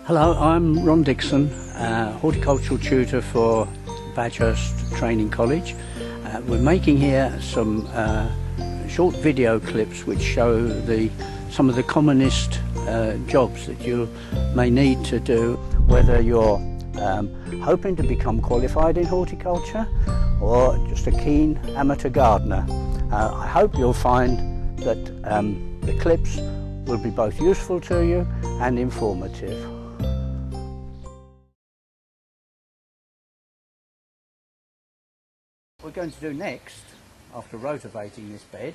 Hello, I'm Ron Dixon, horticultural tutor for Badghurst Training College. We're making here some short video clips which show some of the commonest jobs that you may need to do, whether you're hoping to become qualified in horticulture or just a keen amateur gardener. I hope you'll find that the clips will be both useful to you and informative. What we're going to do next, after rotivating this bed,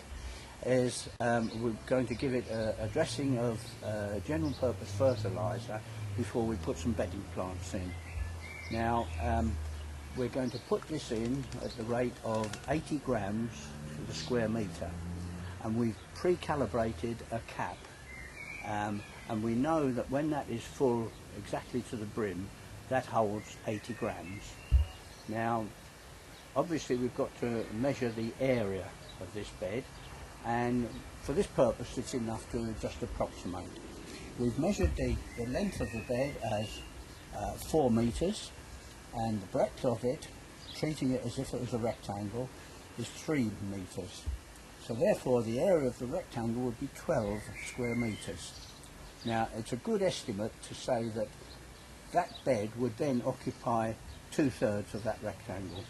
is we're going to give it a dressing of general purpose fertiliser before we put some bedding plants in. Now we're going to put this in at the rate of 80 grams to the square metre, and we've pre-calibrated a cap, and we know that when that is full exactly to the brim, that holds 80 grams. Now obviously we've got to measure the area of this bed, and for this purpose it's enough to just approximate. We've measured the length of the bed as 4 metres, and the breadth of it, treating it as if it was a rectangle, is 3 metres. So therefore the area of the rectangle would be 12 square metres. Now it's a good estimate to say that that bed would then occupy 2/3 of that rectangle.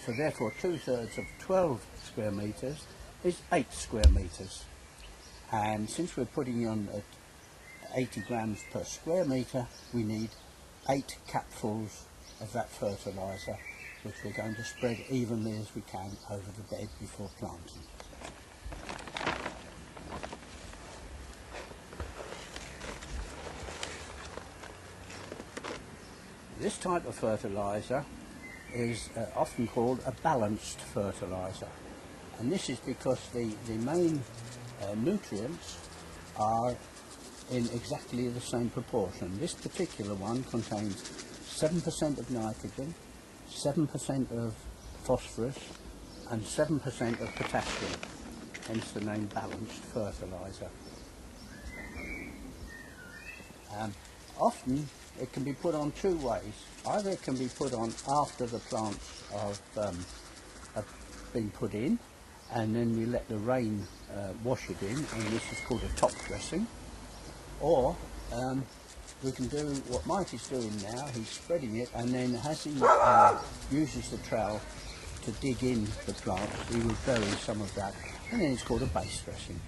So therefore 2/3 of 12 square metres is 8 square metres. And since we're putting on at 80 grams per square metre, we need 8 capfuls of that fertiliser, which we're going to spread evenly as we can over the bed before planting. This type of fertiliser is often called a balanced fertiliser, and this is because the main nutrients are in exactly the same proportion. This particular one contains 7% of nitrogen, 7% of phosphorus and 7% of potassium, hence the name balanced fertiliser. Often it can be put on two ways. Either it can be put on after the plants have been put in, and then we let the rain wash it in, and this is called a top dressing. Or we can do what Mike is doing now. He's spreading it, and then as he uses the trowel to dig in the plants, he will bury some of that, and then it's called a base dressing.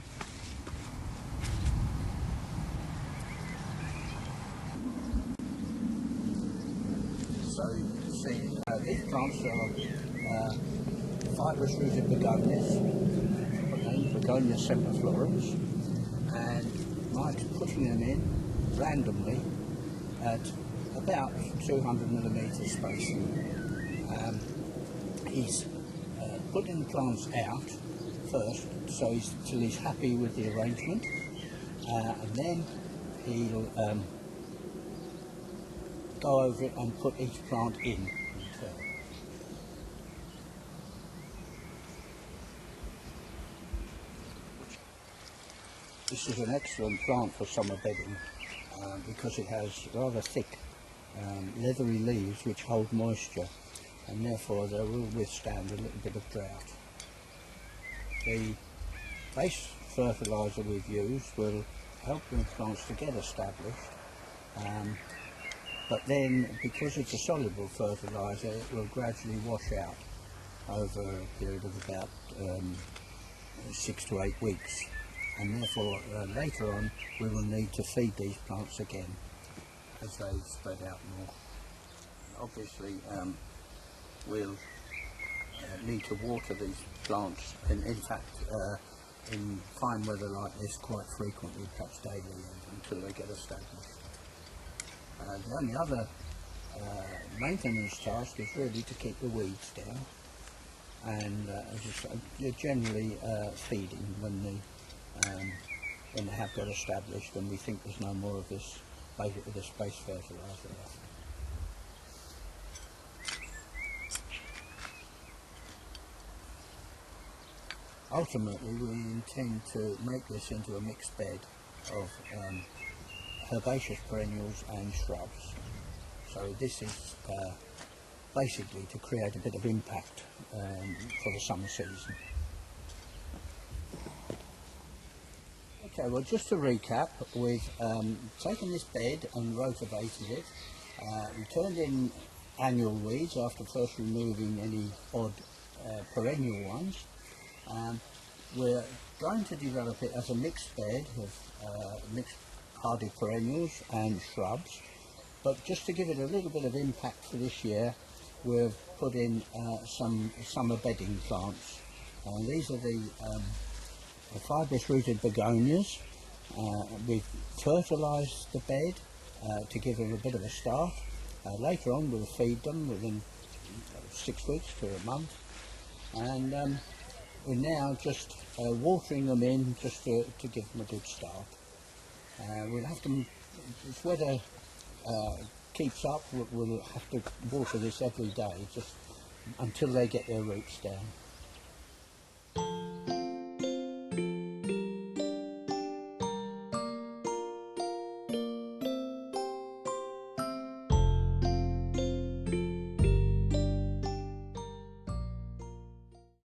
So you can see these plants are fibrous rooted begonias, Begonia semperflorens, and Mike's putting them in randomly at about 200mm spacing. He's putting the plants out first, so till he's happy with the arrangement, and then he'll go over it and put each plant in turn. This is an excellent plant for summer bedding because it has rather thick leathery leaves which hold moisture, and therefore they will withstand a little bit of drought. The base fertiliser we've used will help the plants to get established, but then because it's a soluble fertiliser, it will gradually wash out over a period of about 6 to 8 weeks, and therefore later on we will need to feed these plants again as they spread out more. Obviously we'll need to water these plants, and in fact in fine weather like this quite frequently, perhaps daily, until they get established. The only other maintenance task is really to keep the weeds down, and as I say, generally feeding when they have got established and we think there's no more of this base fertiliser left. Ultimately we intend to make this into a mixed bed of herbaceous perennials and shrubs. So this is basically to create a bit of impact for the summer season. Okay, well, just to recap, we've taken this bed and rotivated it. We turned in annual weeds after first removing any odd perennial ones. We're going to develop it as a mixed bed of mixed hardy perennials and shrubs, but just to give it a little bit of impact for this year, we've put in some summer bedding plants. These are the fibrous rooted begonias. We've fertilised the bed to give them a bit of a start. Later on we'll feed them within 6 weeks to a month, and we're now just watering them in just to give them a good start. We'll have to, if weather keeps up, we'll have to water this every day just until they get their roots down.